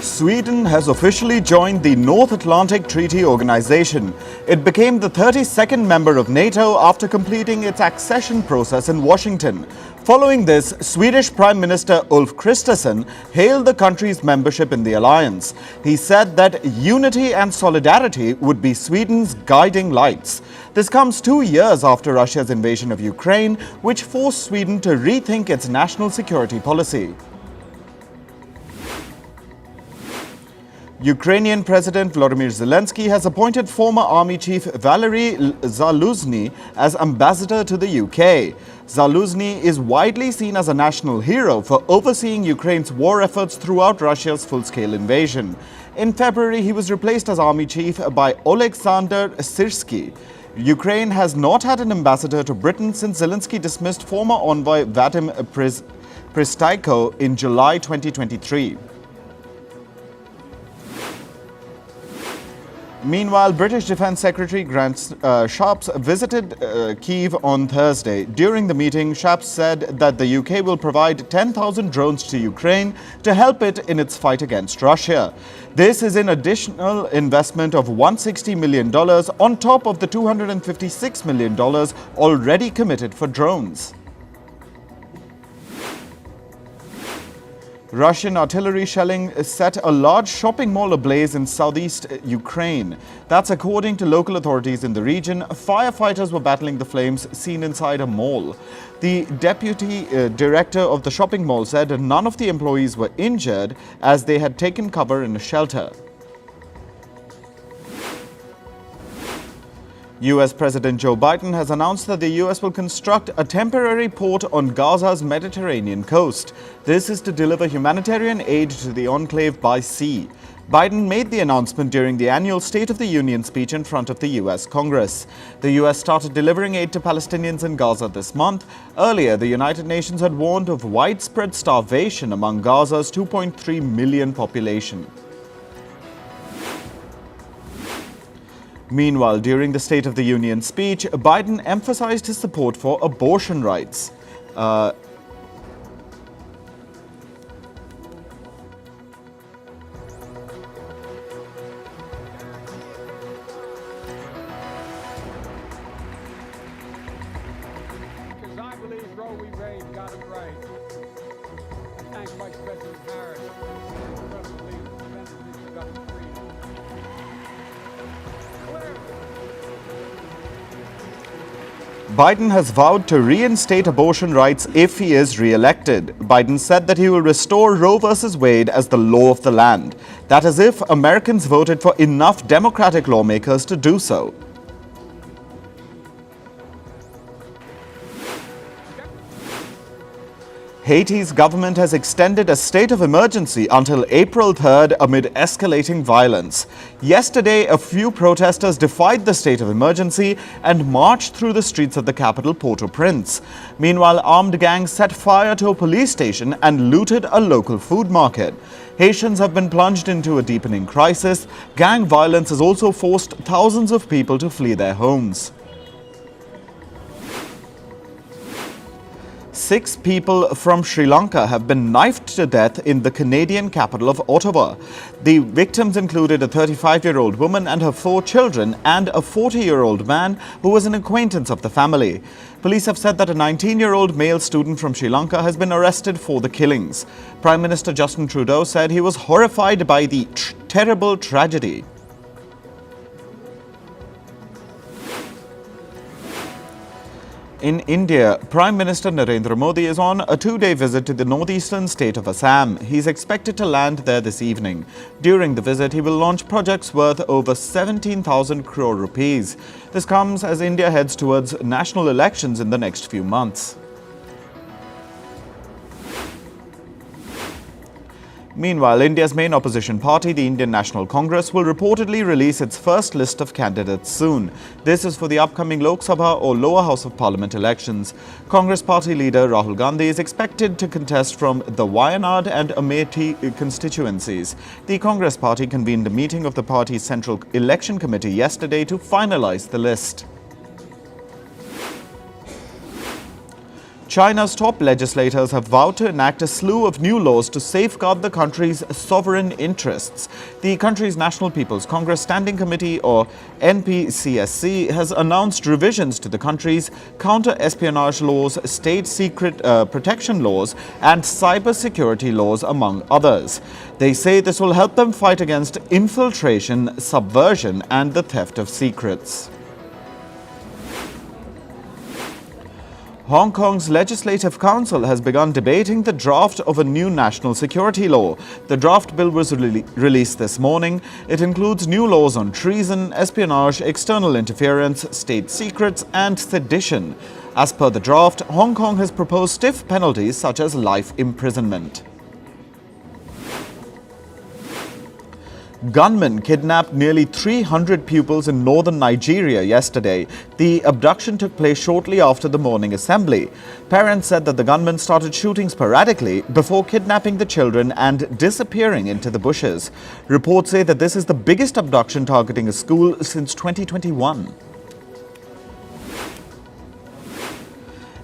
Sweden has officially joined the North Atlantic Treaty Organization. It became the 32nd member of NATO after completing its accession process in Washington. Following this, Swedish Prime Minister Ulf Kristersson hailed the country's membership in the alliance. He said that unity and solidarity would be Sweden's guiding lights. This comes 2 years after Russia's invasion of Ukraine, which forced Sweden to rethink its national security policy. Ukrainian President Volodymyr Zelensky has appointed former Army Chief Valery Zaluzhny as ambassador to the UK. Zaluzhny is widely seen as a national hero for overseeing Ukraine's war efforts throughout Russia's full-scale invasion. In February, he was replaced as Army Chief by Oleksandr Syrsky. Ukraine has not had an ambassador to Britain since Zelensky dismissed former envoy Vadim Pristaiko in July 2023. Meanwhile, British Defence Secretary Grant Shapps visited Kyiv on Thursday. During the meeting, Shapps said that the UK will provide 10,000 drones to Ukraine to help it in its fight against Russia. This is an additional investment of $160 million on top of the $256 million already committed for drones. Russian artillery shelling set a large shopping mall ablaze in southeast Ukraine. That's according to local authorities in the region. Firefighters were battling the flames seen inside a mall. The deputy director of the shopping mall said none of the employees were injured as they had taken cover in a shelter. US President Joe Biden has announced that the US will construct a temporary port on Gaza's Mediterranean coast. This is to deliver humanitarian aid to the enclave by sea. Biden made the announcement during the annual State of the Union speech in front of the US Congress. The US started delivering aid to Palestinians in Gaza this month. Earlier, the United Nations had warned of widespread starvation among Gaza's 2.3 million population. Meanwhile, during the State of the Union speech, Biden emphasized his support for abortion rights. Because I believe Roe v. Wade got it right. I thank Vice President Harris and President Lee for defending this government freedom. Biden has vowed to reinstate abortion rights if he is re-elected. Biden said that he will restore Roe v. Wade as the law of the land. That is if Americans voted for enough Democratic lawmakers to do so. Haiti's government has extended a state of emergency until April 3rd amid escalating violence. Yesterday, a few protesters defied the state of emergency and marched through the streets of the capital, Port-au-Prince. Meanwhile, armed gangs set fire to a police station and looted a local food market. Haitians have been plunged into a deepening crisis. Gang violence has also forced thousands of people to flee their homes. 6 people from Sri Lanka have been knifed to death in the Canadian capital of Ottawa. The victims included a 35-year-old woman and her 4 children and a 40-year-old man who was an acquaintance of the family. Police have said that a 19-year-old male student from Sri Lanka has been arrested for the killings. Prime Minister Justin Trudeau said he was horrified by the terrible tragedy. In India, Prime Minister Narendra Modi is on a 2-day visit to the northeastern state of Assam. He's expected to land there this evening. During the visit, he will launch projects worth over 17,000 crore rupees. This comes as India heads towards national elections in the next few months. Meanwhile, India's main opposition party, the Indian National Congress, will reportedly release its first list of candidates soon. This is for the upcoming Lok Sabha or lower house of parliament elections. Congress party leader Rahul Gandhi is expected to contest from the Wayanad and Amethi constituencies. The Congress party convened a meeting of the party's Central Election Committee yesterday to finalize the list. China's top legislators have vowed to enact a slew of new laws to safeguard the country's sovereign interests. The country's National People's Congress Standing Committee, or NPCSC, has announced revisions to the country's counter-espionage laws, state secret protection laws, and cybersecurity laws, among others. They say this will help them fight against infiltration, subversion, and the theft of secrets. Hong Kong's Legislative Council has begun debating the draft of a new national security law. The draft bill was released this morning. It includes new laws on treason, espionage, external interference, state secrets, and sedition. As per the draft, Hong Kong has proposed stiff penalties such as life imprisonment. Gunmen kidnapped nearly 300 pupils in northern Nigeria yesterday. The abduction took place shortly after the morning assembly. Parents said that the gunmen started shooting sporadically before kidnapping the children and disappearing into the bushes. Reports say that this is the biggest abduction targeting a school since 2021.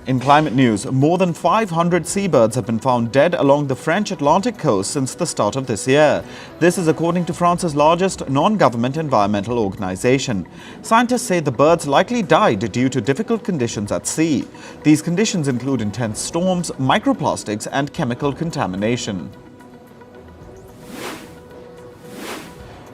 In climate news, more than 500 seabirds have been found dead along the French Atlantic coast since the start of this year. This is according to France's largest non-government environmental organization. Scientists say the birds likely died due to difficult conditions at sea. These conditions include intense storms, microplastics, and chemical contamination.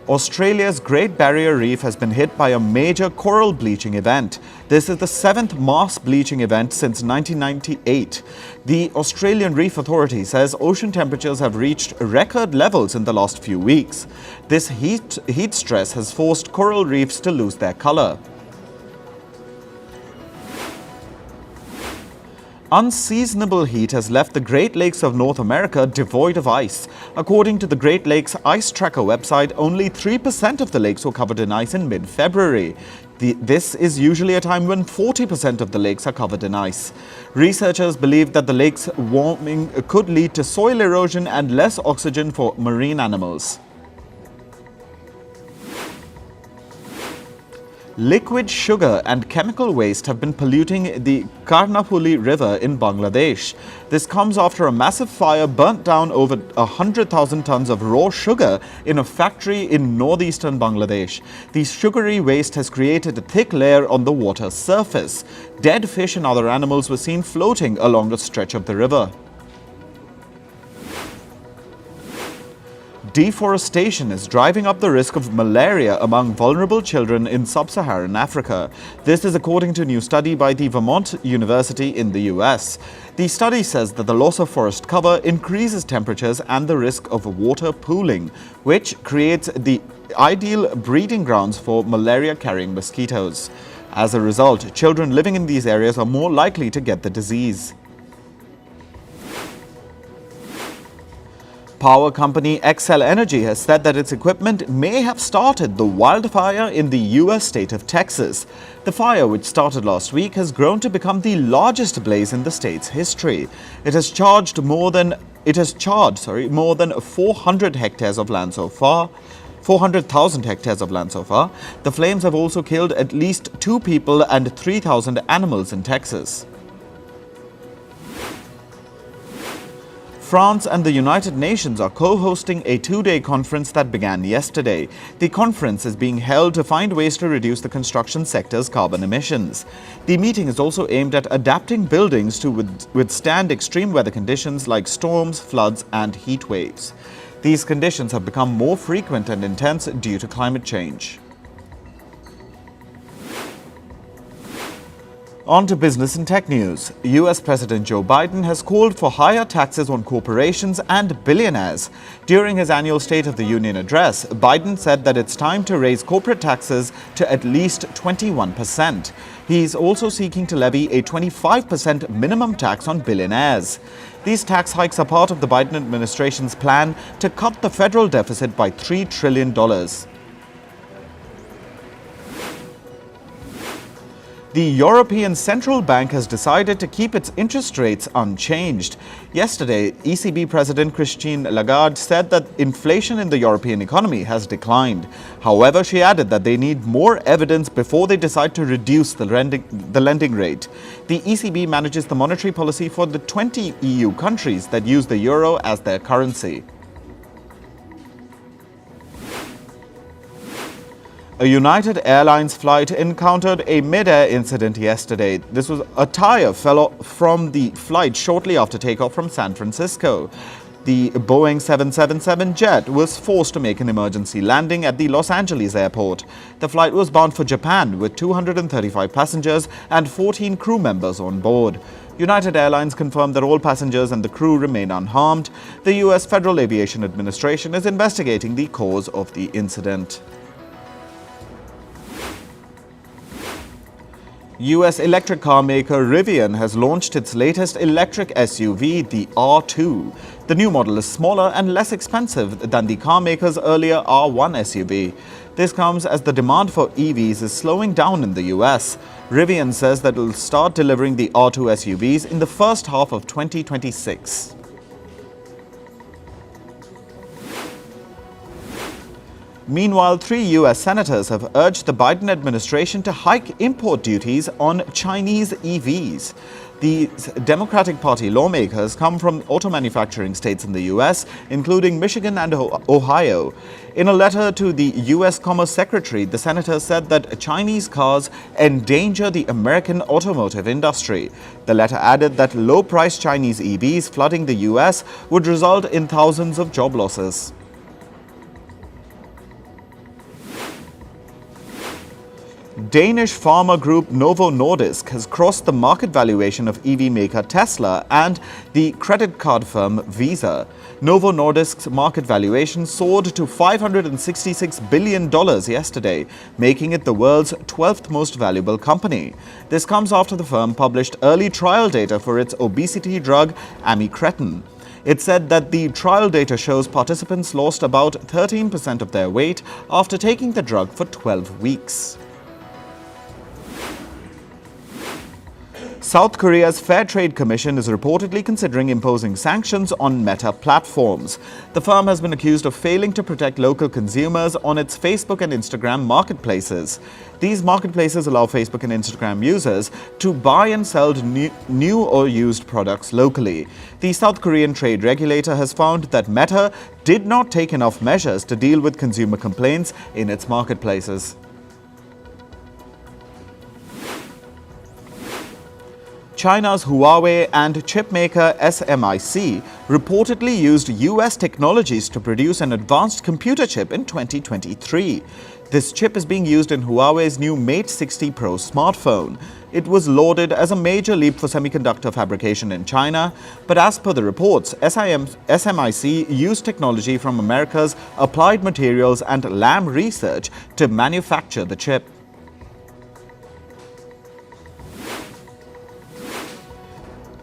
Australia's Great Barrier Reef has been hit by a major coral bleaching event. This is the 7th mass bleaching event since 1998. The Australian Reef Authority says ocean temperatures have reached record levels in the last few weeks. This heat stress has forced coral reefs to lose their color. Unseasonable heat has left the Great Lakes of North America devoid of ice. According to the Great Lakes Ice Tracker website, only 3% of the lakes were covered in ice in mid-February. This is usually a time when 40% of the lakes are covered in ice. Researchers believe that the lake's warming could lead to soil erosion and less oxygen for marine animals. Liquid sugar and chemical waste have been polluting the Karnapuli River in Bangladesh. This comes after a massive fire burnt down over 100,000 tons of raw sugar in a factory in northeastern Bangladesh. The sugary waste has created a thick layer on the water surface. Dead fish and other animals were seen floating along a stretch of the river. Deforestation is driving up the risk of malaria among vulnerable children in sub-Saharan Africa. This is according to a new study by the Vermont University in the US. The study says that the loss of forest cover increases temperatures and the risk of water pooling, which creates the ideal breeding grounds for malaria-carrying mosquitoes. As a result, children living in these areas are more likely to get the disease. Power company Xcel Energy has said that its equipment may have started the wildfire in the U.S. state of Texas. The fire, which started last week, has grown to become the largest blaze in the state's history. It has charged more than 400 hectares of land so far. 400,000 hectares of land so far. The flames have also killed at least 2 people and 3,000 animals in Texas. France and the United Nations are co-hosting a 2-day conference that began yesterday. The conference is being held to find ways to reduce the construction sector's carbon emissions. The meeting is also aimed at adapting buildings to withstand extreme weather conditions like storms, floods, and heat waves. These conditions have become more frequent and intense due to climate change. On to business and tech news. US President Joe Biden has called for higher taxes on corporations and billionaires. During his annual State of the Union address, Biden said that it's time to raise corporate taxes to at least 21%. He's also seeking to levy a 25% minimum tax on billionaires. These tax hikes are part of the Biden administration's plan to cut the federal deficit by $3 trillion. The European Central Bank has decided to keep its interest rates unchanged. Yesterday, ECB President Christine Lagarde said that inflation in the European economy has declined. However, she added that they need more evidence before they decide to reduce the lending rate. The ECB manages the monetary policy for the 20 EU countries that use the euro as their currency. A United Airlines flight encountered a mid-air incident yesterday. A tire fell off from the flight shortly after takeoff from San Francisco. The Boeing 777 jet was forced to make an emergency landing at the Los Angeles airport. The flight was bound for Japan with 235 passengers and 14 crew members on board. United Airlines confirmed that all passengers and the crew remain unharmed. The U.S. Federal Aviation Administration is investigating the cause of the incident. U.S. electric car maker Rivian has launched its latest electric SUV, the R2. The new model is smaller and less expensive than the car maker's earlier R1 SUV. This comes as the demand for EVs is slowing down in the U.S. Rivian says that it will start delivering the R2 SUVs in the first half of 2026. Meanwhile, 3 U.S. senators have urged the Biden administration to hike import duties on Chinese EVs. These Democratic Party lawmakers come from auto manufacturing states in the U.S., including Michigan and Ohio. In a letter to the U.S. Commerce Secretary, the senator said that Chinese cars endanger the American automotive industry. The letter added that low-priced Chinese EVs flooding the U.S. would result in thousands of job losses. Danish pharma group Novo Nordisk has crossed the market valuation of EV maker Tesla and the credit card firm Visa. Novo Nordisk's market valuation soared to $566 billion yesterday, making it the world's 12th most valuable company. This comes after the firm published early trial data for its obesity drug amycretin. It said that the trial data shows participants lost about 13% of their weight after taking the drug for 12 weeks. South Korea's Fair Trade Commission is reportedly considering imposing sanctions on Meta platforms. The firm has been accused of failing to protect local consumers on its Facebook and Instagram marketplaces. These marketplaces allow Facebook and Instagram users to buy and sell new or used products locally. The South Korean trade regulator has found that Meta did not take enough measures to deal with consumer complaints in its marketplaces. China's Huawei and chipmaker SMIC reportedly used US technologies to produce an advanced computer chip in 2023. This chip is being used in Huawei's new Mate 60 Pro smartphone. It was lauded as a major leap for semiconductor fabrication in China, but as per the reports, SMIC used technology from America's Applied Materials and Lam Research to manufacture the chip.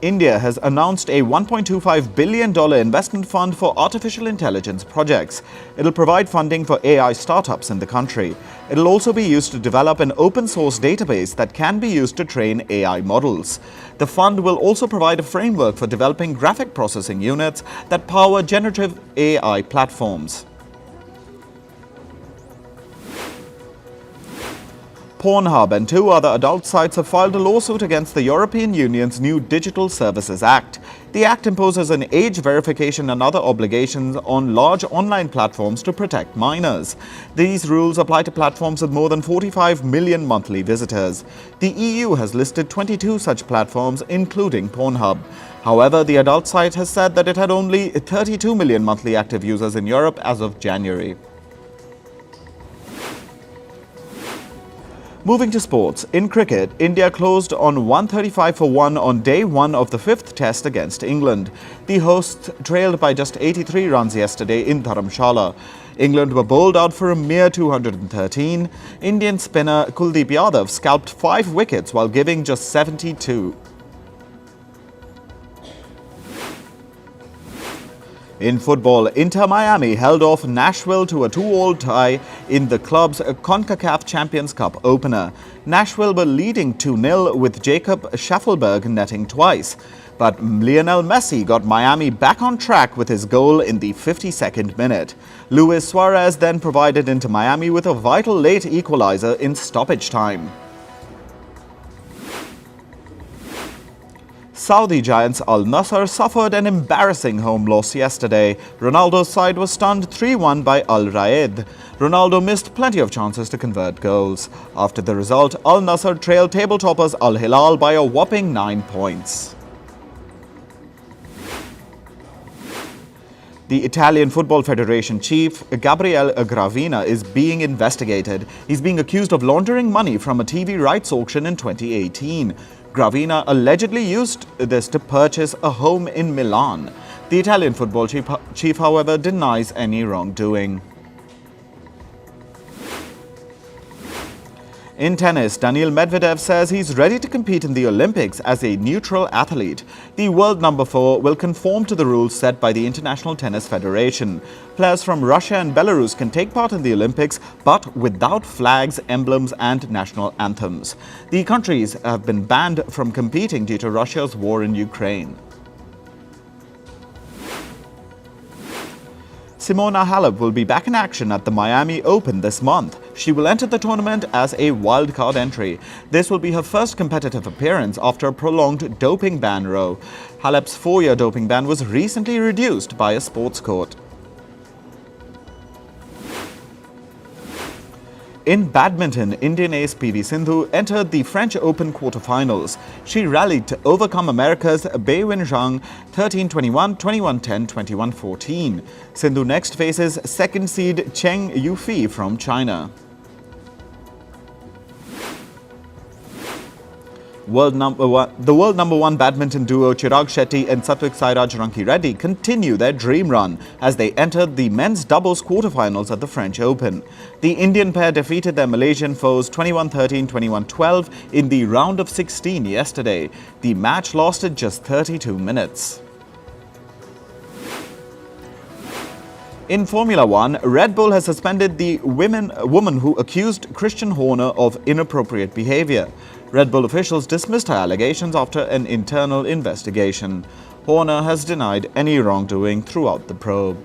India has announced a $1.25 billion investment fund for artificial intelligence projects. It'll provide funding for AI startups in the country. It'll also be used to develop an open-source database that can be used to train AI models. The fund will also provide a framework for developing graphic processing units that power generative AI platforms. Pornhub and 2 other adult sites have filed a lawsuit against the European Union's new Digital Services Act. The act imposes an age verification and other obligations on large online platforms to protect minors. These rules apply to platforms with more than 45 million monthly visitors. The EU has listed 22 such platforms, including Pornhub. However, the adult site has said that it had only 32 million monthly active users in Europe as of January. Moving to sports, in cricket, India closed on 135 for 1 on day 1 of the 5th test against England. The hosts trailed by just 83 runs yesterday in Dharamshala. England were bowled out for a mere 213. Indian spinner Kuldeep Yadav scalped 5 wickets while giving just 72. In football, Inter Miami held off Nashville to a 2-all tie in the club's CONCACAF Champions Cup opener. Nashville were leading 2-0 with Jacob Schaffelberg netting twice. But Lionel Messi got Miami back on track with his goal in the 52nd minute. Luis Suarez then provided Inter Miami with a vital late equalizer in stoppage time. Saudi giants Al Nassr suffered an embarrassing home loss yesterday. Ronaldo's side was stunned 3-1 by Al Raed. Ronaldo missed plenty of chances to convert goals. After the result, Al Nassr trailed table toppers Al Hilal by a whopping 9 points. The Italian Football Federation chief, Gabriele Gravina, is being investigated. He's being accused of laundering money from a TV rights auction in 2018. Gravina allegedly used this to purchase a home in Milan. The Italian football chief, however, denies any wrongdoing. In tennis, Daniil Medvedev says he's ready to compete in the Olympics as a neutral athlete. The world number 4 will conform to the rules set by the International Tennis Federation. Players from Russia and Belarus can take part in the Olympics, but without flags, emblems and national anthems. The countries have been banned from competing due to Russia's war in Ukraine. Simona Halep will be back in action at the Miami Open this month. She will enter the tournament as a wildcard entry. This will be her first competitive appearance after a prolonged doping ban row. Halep's 4-year doping ban was recently reduced by a sports court. In badminton, Indian ace PV Sindhu entered the French Open quarterfinals. She rallied to overcome America's Beiwen Zhang 13-21, 21-10, 21-14. Sindhu next faces second seed Cheng Yufei from China. The world number 1 badminton duo Chirag Shetty and Satwik Sairaj Rankireddy continue their dream run as they entered the men's doubles quarterfinals at the French Open. The Indian pair defeated their Malaysian foes 21-13, 21-12 in the round of 16 yesterday. The match lasted just 32 minutes. In Formula One, Red Bull has suspended the woman who accused Christian Horner of inappropriate behavior. Red Bull officials dismissed her allegations after an internal investigation. Horner has denied any wrongdoing throughout the probe.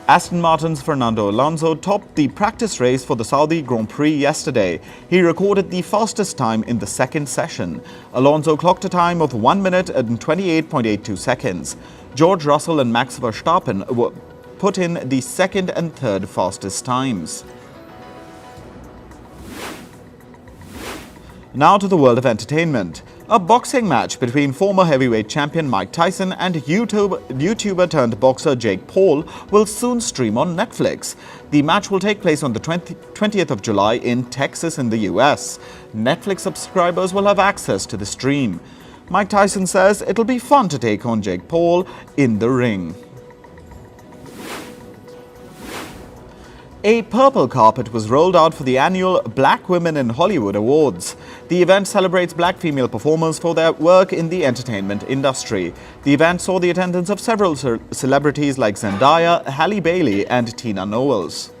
Aston Martin's Fernando Alonso topped the practice race for the Saudi Grand Prix yesterday. He recorded the fastest time in the second session. Alonso clocked a time of 1 minute and 28.82 seconds. George Russell and Max Verstappen were put in the second and third fastest times. Now to the world of entertainment. A boxing match between former heavyweight champion Mike Tyson and YouTuber turned boxer Jake Paul will soon stream on Netflix. The match will take place on the 20th of July in Texas in the US. Netflix subscribers will have access to the stream. Mike Tyson says it'll be fun to take on Jake Paul in the ring. A purple carpet was rolled out for the annual Black Women in Hollywood Awards. The event celebrates black female performers for their work in the entertainment industry. The event saw the attendance of several celebrities like Zendaya, Halle Bailey and Tina Knowles.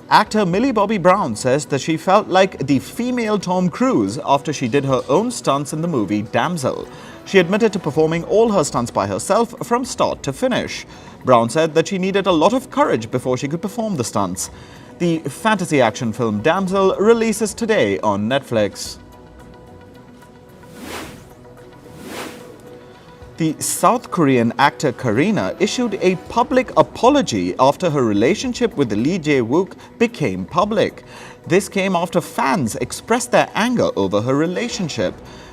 Actor Millie Bobby Brown says that she felt like the female Tom Cruise after she did her own stunts in the movie Damsel. She admitted to performing all her stunts by herself from start to finish. Brown said that she needed a lot of courage before she could perform the stunts. The fantasy action film Damsel releases today on Netflix. The South Korean actor Karina issued a public apology after her relationship with Lee Jae-wook became public. This came after fans expressed their anger over her relationship.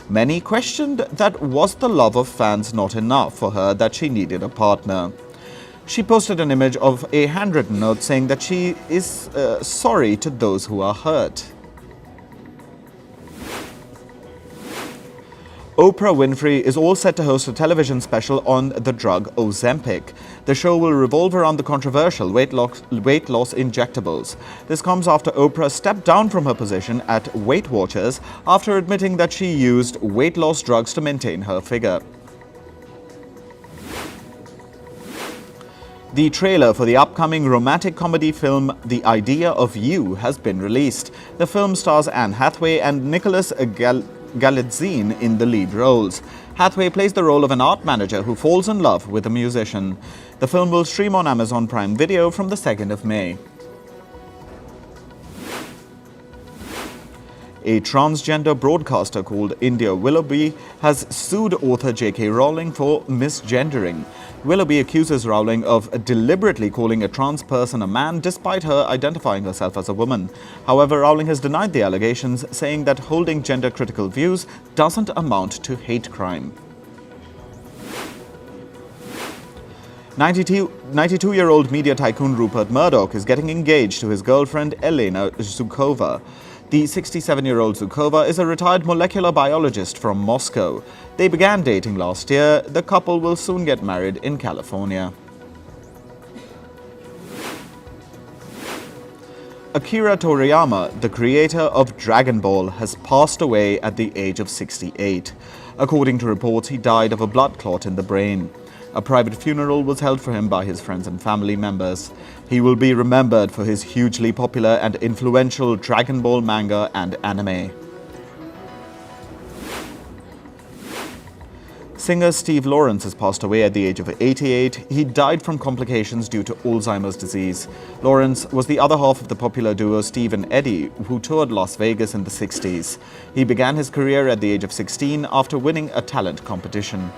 Many questioned that was the love of fans not enough for her that she needed a partner. She posted an image of a handwritten note saying that she is sorry to those who are hurt. Oprah Winfrey is all set to host a television special on the drug Ozempic. The show will revolve around the controversial weight loss injectables. This comes after Oprah stepped down from her position at Weight Watchers after admitting that she used weight loss drugs to maintain her figure. The trailer for the upcoming romantic comedy film The Idea of You has been released. The film stars Anne Hathaway and Nicholas Galitzine in the lead roles. Hathaway plays the role of an art manager who falls in love with a musician. The film will stream on Amazon Prime Video from the 2nd of May. A transgender broadcaster called India Willoughby has sued author J.K. Rowling for misgendering. Willoughby accuses Rowling of deliberately calling a trans person a man despite her identifying herself as a woman. However, Rowling has denied the allegations, saying that holding gender-critical views doesn't amount to hate crime. 92-year-old media tycoon Rupert Murdoch is getting engaged to his girlfriend Elena Zhukova. The 67-year-old Zhukova is a retired molecular biologist from Moscow. They began dating last year. The couple will soon get married in California. Akira Toriyama, the creator of Dragon Ball, has passed away at the age of 68. According to reports, he died of a blood clot in the brain. A private funeral was held for him by his friends and family members. He will be remembered for his hugely popular and influential Dragon Ball manga and anime. Singer Steve Lawrence has passed away at the age of 88. He died from complications due to Alzheimer's disease. Lawrence was the other half of the popular duo Steve and Eddie, who toured Las Vegas in the 60s. He began his career at the age of 16 after winning a talent competition.